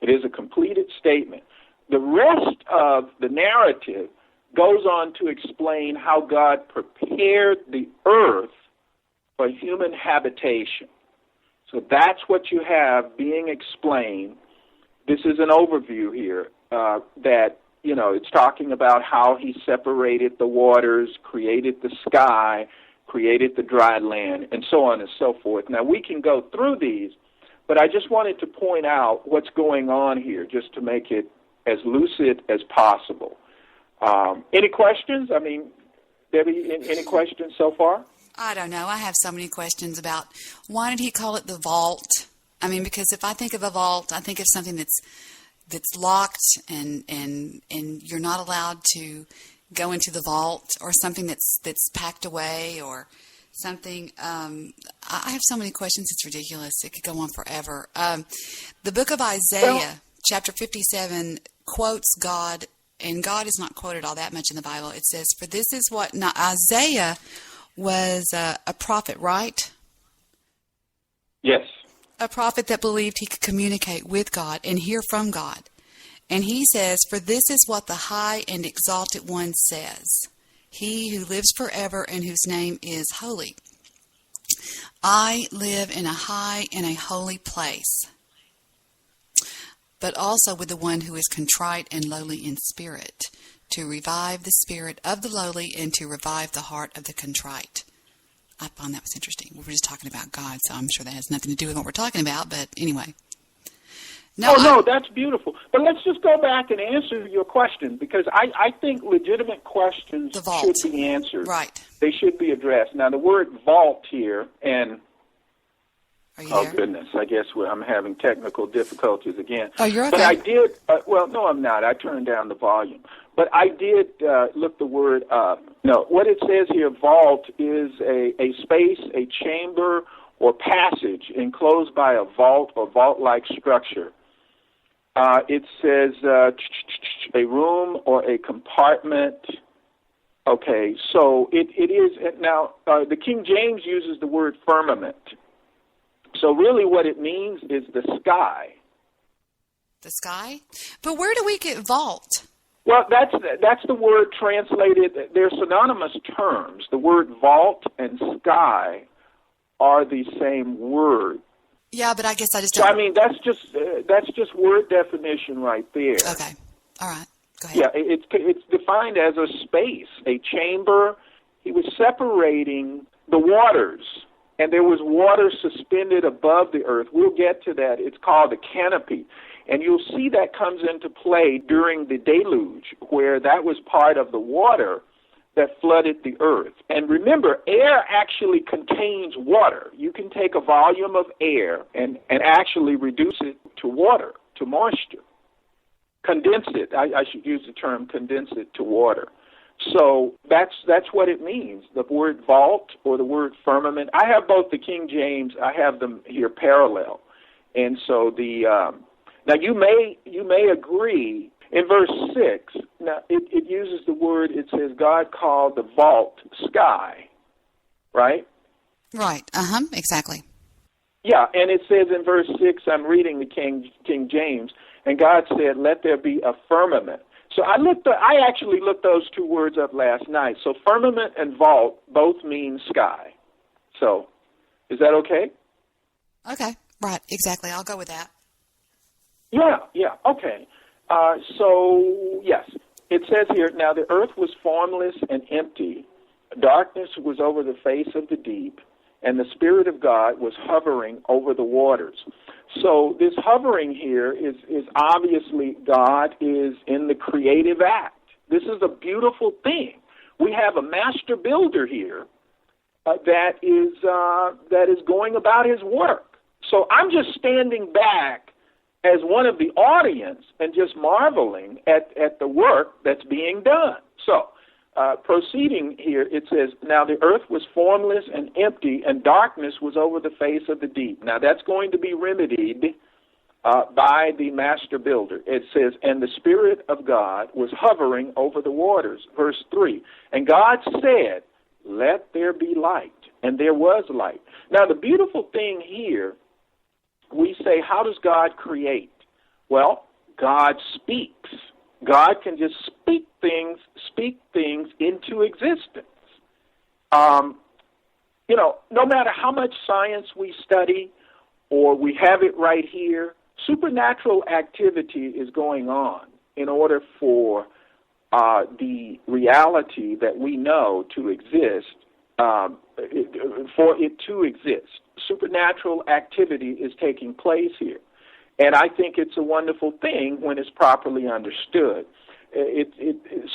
It is a completed statement. The rest of the narrative goes on to explain how God prepared the earth for human habitation. So that's what you have being explained. This is an overview here that, it's talking about how he separated the waters, created the sky, created the dry land, and so on and so forth. Now, we can go through these, but I just wanted to point out what's going on here just to make it as lucid as possible. Any questions? I mean, Debbie, any questions so far? I don't know. I have so many questions about why did he call it the vault? I mean, because if I think of a vault, I think of something that's locked and you're not allowed to go into the vault, or something that's packed away, or something. I have so many questions. It's ridiculous. It could go on forever. The book of Isaiah, chapter 57, quotes God. And God is not quoted all that much in the Bible. It says, for this is what... Now, Isaiah was a prophet, right? Yes. A prophet that believed he could communicate with God and hear from God. And he says, for this is what the high and exalted one says, he who lives forever and whose name is holy. I live in a high and a holy place, but also with the one who is contrite and lowly in spirit, to revive the spirit of the lowly and to revive the heart of the contrite. I found that was interesting. We were just talking about God, so I'm sure that has nothing to do with what we're talking about, but anyway. No, that's beautiful. But let's just go back and answer your question, because I think legitimate questions should be answered. Right. They should be addressed. Now, the word vault here, and there? Goodness, I guess I'm having technical difficulties again. Oh, you're okay. But I did, no, I'm not. I turned down the volume. but I did look the word up. No, what it says here, vault, is a space, a chamber, or passage enclosed by a vault or vault-like structure. It says a room or a compartment. Okay, so it is, now the King James uses the word firmament. So really what it means is the sky. The sky? But where do we get vault? Well, that's the word translated. They're synonymous terms. The word vault and sky are the same word. Yeah, but I guess I just So don't... I mean, that's just word definition right there. Okay. All right. Go ahead. Yeah, it's defined as a space, a chamber. He was separating the waters, and there was water suspended above the earth. We'll get to that. It's called a canopy. And you'll see that comes into play during the deluge, where that was part of the water that flooded the earth. And remember, air actually contains water. You can take a volume of air and actually reduce it to water, to moisture. Condense it. I should use the term condense it to water. So that's what it means, the word vault or the word firmament. I have both the King James, I have them here parallel. And so now you may agree in verse 6, now it uses the word, it says God called the vault sky, right? Right. Exactly. Yeah, and it says in verse 6, I'm reading the King James, and God said, let there be a firmament. So I actually looked those two words up last night. So firmament and vault both mean sky. So is that okay? Okay. Right. Exactly. I'll go with that. Yeah, okay. So, yes, it says here, now the earth was formless and empty. Darkness was over the face of the deep, and the Spirit of God was hovering over the waters. So this hovering here is obviously God is in the creative act. This is a beautiful thing. We have a master builder here that is going about his work. So I'm just standing back as one of the audience and just marveling at the work that's being done. So, proceeding here, it says, now the earth was formless and empty, and darkness was over the face of the deep. Now that's going to be remedied by the master builder. It says, and the Spirit of God was hovering over the waters. Verse 3, and God said, let there be light, and there was light. Now the beautiful thing here, we say, how does God create? Well, God speaks. God can just speak things into existence. No matter how much science we study or we have it right here, supernatural activity is going on in order for the reality that we know to exist, for it to exist. Supernatural activity is taking place here. And I think it's a wonderful thing when it's properly understood.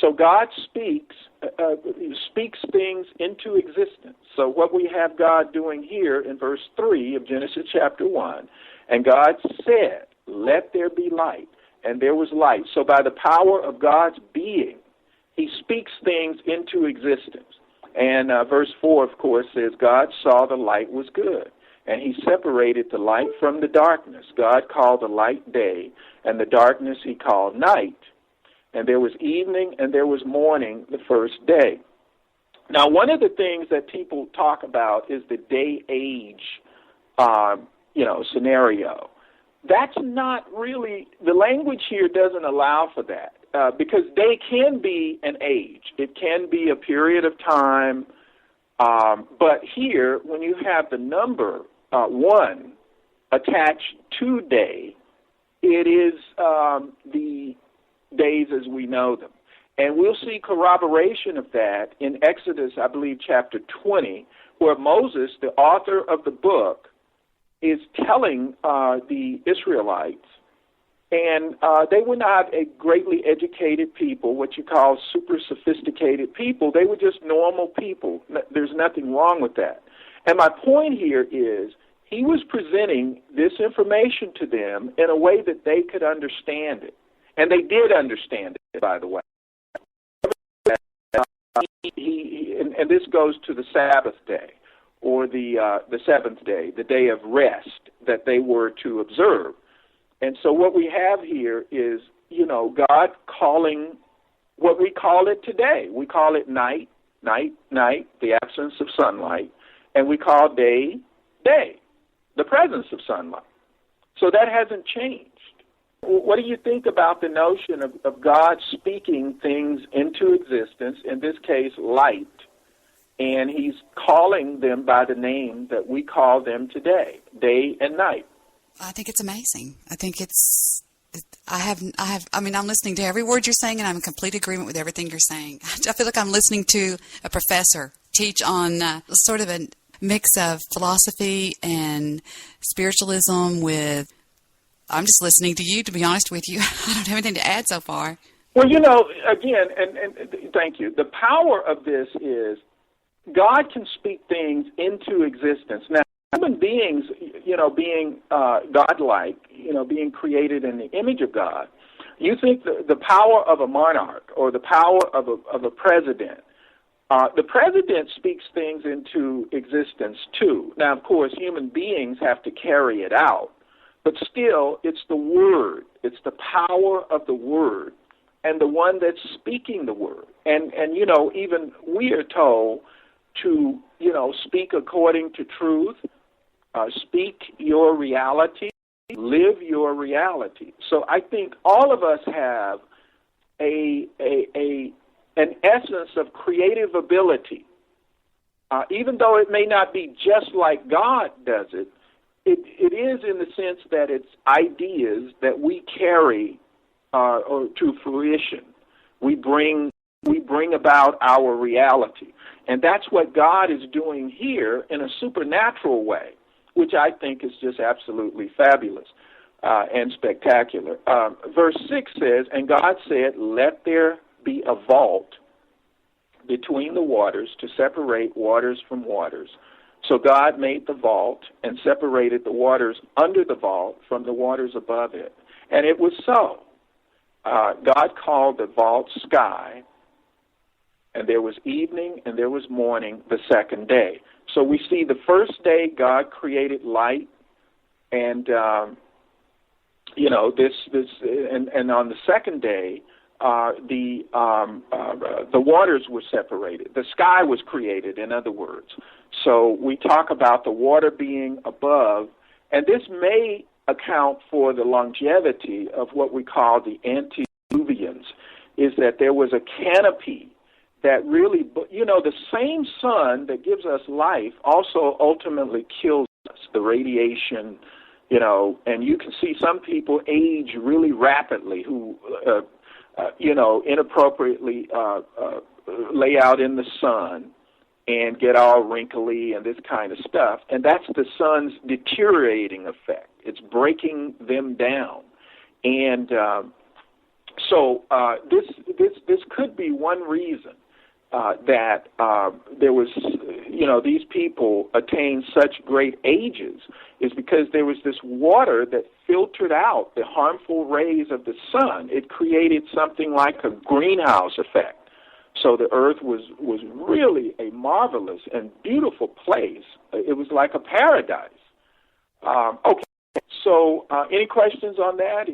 So God speaks things into existence. So what we have God doing here in verse 3 of Genesis chapter 1, and God said, let there be light, and there was light. So by the power of God's being, he speaks things into existence. And verse 4, of course, says, God saw the light was good, and he separated the light from the darkness. God called the light day, and the darkness he called night. And there was evening and there was morning the first day. Now, one of the things that people talk about is the day-age, scenario. That's not really, the language here doesn't allow for that, because day can be an age. It can be a period of time, but here, when you have the number 1 attached to day, it is the days as we know them. And we'll see corroboration of that in Exodus, I believe, chapter 20, where Moses, the author of the book, is telling the Israelites, and they were not a greatly educated people, what you call super sophisticated people. They were just normal people. There's nothing wrong with that. And my point here is he was presenting this information to them in a way that they could understand it. And they did understand it, by the way. and this goes to the Sabbath day, or the seventh day, the day of rest that they were to observe. And so what we have here is, God calling what we call it today. We call it night, the absence of sunlight, and we call day, the presence of sunlight. So that hasn't changed. What do you think about the notion of God speaking things into existence, in this case, light, and he's calling them by the name that we call them today, day and night? I think it's amazing. I think I'm listening to every word you're saying, and I'm in complete agreement with everything you're saying. I feel like I'm listening to a professor teach on sort of a mix of philosophy and spiritualism with... I'm just listening to you, to be honest with you. I don't have anything to add so far. Well, again, and thank you. The power of this is God can speak things into existence. Now, human beings, being godlike, being created in the image of God, you think the power of a monarch or the power of a president, the president speaks things into existence too. Now, of course, human beings have to carry it out. But still, it's the Word. It's the power of the Word and the one that's speaking the Word. And even we are told to, speak according to truth, speak your reality, live your reality. So I think all of us have an essence of creative ability. Even though it may not be just like God does it, it is in the sense that it's ideas that we carry or to fruition. We bring about our reality. And that's what God is doing here in a supernatural way, which I think is just absolutely fabulous and spectacular. Verse 6 says, "And God said, let there be a vault between the waters to separate waters from waters. So God made the vault and separated the waters under the vault from the waters above it. And it was so. God called the vault sky, and there was evening and there was morning the second day." So we see the first day God created light, and and on the second day the waters were separated. The sky was created, in other words. So we talk about the water being above, and this may account for the longevity of what we call the antediluvians, is that there was a canopy that really, the same sun that gives us life also ultimately kills us, the radiation, and you can see some people age really rapidly who, inappropriately lay out in the sun and get all wrinkly and this kind of stuff. And that's the sun's deteriorating effect. It's breaking them down. And so this could be one reason that there was, these people attained such great ages, is because there was this water that filtered out the harmful rays of the sun. It created something like a greenhouse effect. So the earth was really a marvelous and beautiful place. It was like a paradise. Okay. So any questions on that?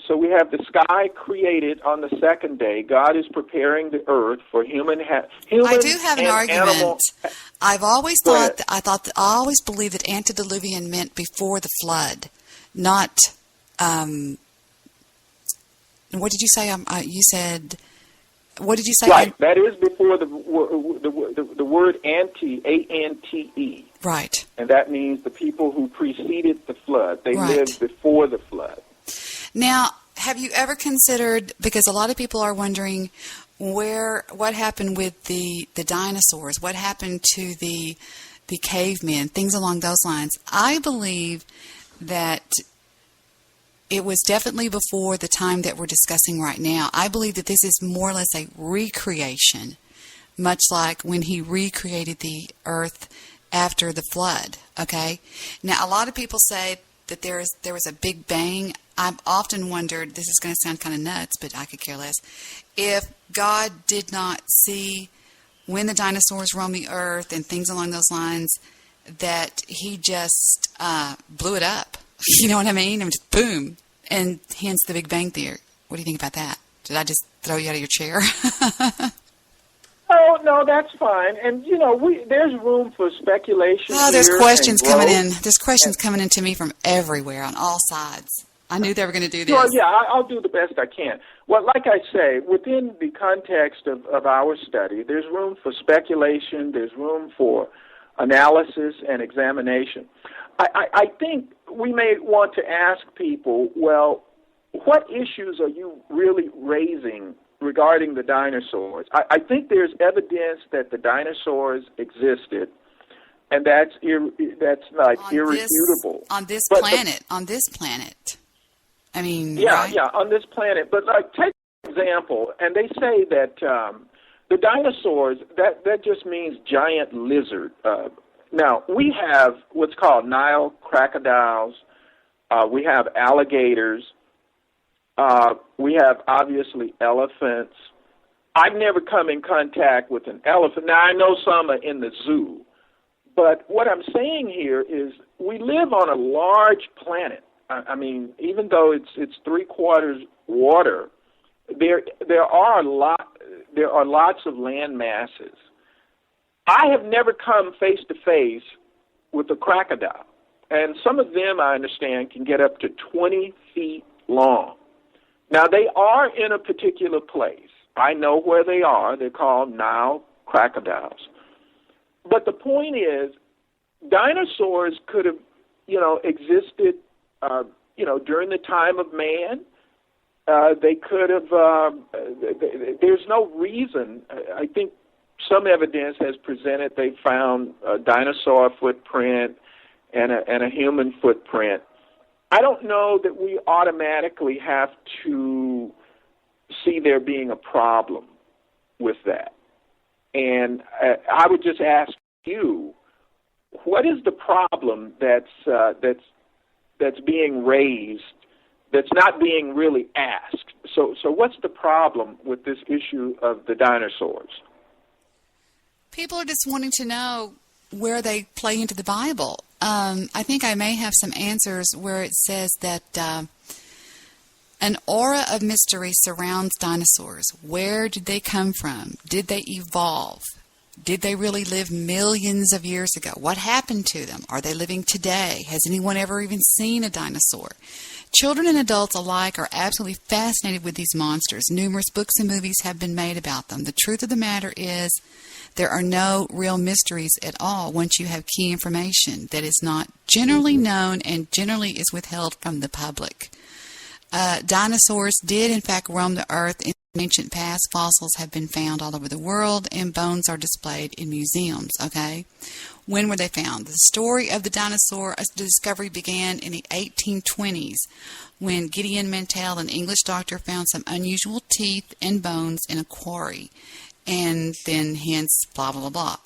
So we have the sky created on the second day. God is preparing the earth for human. I do have an argument. Animal. I've always thought. I always believed that antediluvian meant before the flood, not. What did you say? You said. What did you say? Right. That is before the word ante, A-N-T-E. Right. And that means the people who preceded the flood. They lived before the flood. Now, have you ever considered, because a lot of people are wondering what happened with the dinosaurs, what happened to the cavemen, things along those lines. I believe that it was definitely before the time that we're discussing right now. I believe that this is more or less a recreation, much like when he recreated the earth after the flood, okay? Now, a lot of people say that there was a big bang. I've often wondered, this is going to sound kind of nuts, but I could care less, if God did not see when the dinosaurs roamed the earth and things along those lines, that he just blew it up. You know what I mean? I mean, just boom. And hence the Big Bang Theory. What do you think about that? Did I just throw you out of your chair? Oh, no, that's fine. And, you know, there's room for speculation. Oh, there's here questions and coming growth. in. There's questions coming in to me from everywhere on all sides. I knew they were going to do this. Well, yeah, I'll do the best I can. Well, like I say, within the context of our study, there's room for speculation. There's room for analysis and examination. I think we may want to ask people, well, what issues are you really raising regarding the dinosaurs? I think there's evidence that the dinosaurs existed, and that's irrefutable. On this But planet. I mean, yeah, right? yeah, on this planet. But take an example, and they say that the dinosaurs, that just means giant lizard. Now, we have what's called Nile crocodiles. We have alligators. We have, obviously, elephants. I've never come in contact with an elephant. Now, I know some are in the zoo. But what I'm saying here is we live on a large planet. I mean, even though it's 3/4 water, there are lots of land masses. I have never come face to face with a crocodile, and some of them, I understand, can get up to 20 feet long. Now, they are in a particular place. I know where they are. They're called Nile crocodiles. But the point is, dinosaurs could have, existed, during the time of man. They could have, there's no reason. I think some evidence has presented they found a dinosaur footprint and a human footprint. I don't know that we automatically have to see there being a problem with that. And I would just ask you, what is the problem that's being raised that's not being really asked? So what's the problem with this issue of the dinosaurs? People are just wanting to know where they play into the Bible. I think I may have some answers where it says that an aura of mystery surrounds dinosaurs. Where did they come from? Did they evolve? Did they really live millions of years ago? What happened to them? Are they living today? Has anyone ever even seen a dinosaur? Children and adults alike are absolutely fascinated with these monsters. Numerous books and movies have been made about them. The truth of the matter is there are no real mysteries at all once you have key information that is not generally known and generally is withheld from the public. Dinosaurs did, in fact, roam the earth in ancient past. Fossils have been found all over the world, and bones are displayed in museums, okay? When were they found? The story of the dinosaur discovery began in the 1820s when Gideon Mantell, an English doctor, found some unusual teeth and bones in a quarry. And then hence blah, blah, blah,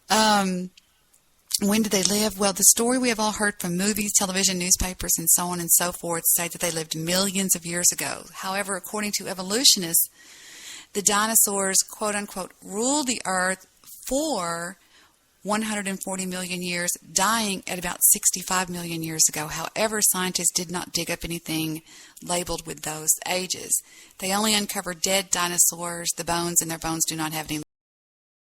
blah. When did they live? Well, the story we have all heard from movies, television, newspapers, and so on and so forth say that they lived millions of years ago. However, according to evolutionists, the dinosaurs, quote unquote, ruled the earth for 140 million years, dying at about 65 million years ago. However, scientists did not dig up anything labeled with those ages. They only uncovered dead dinosaurs, the bones, and their bones do not have any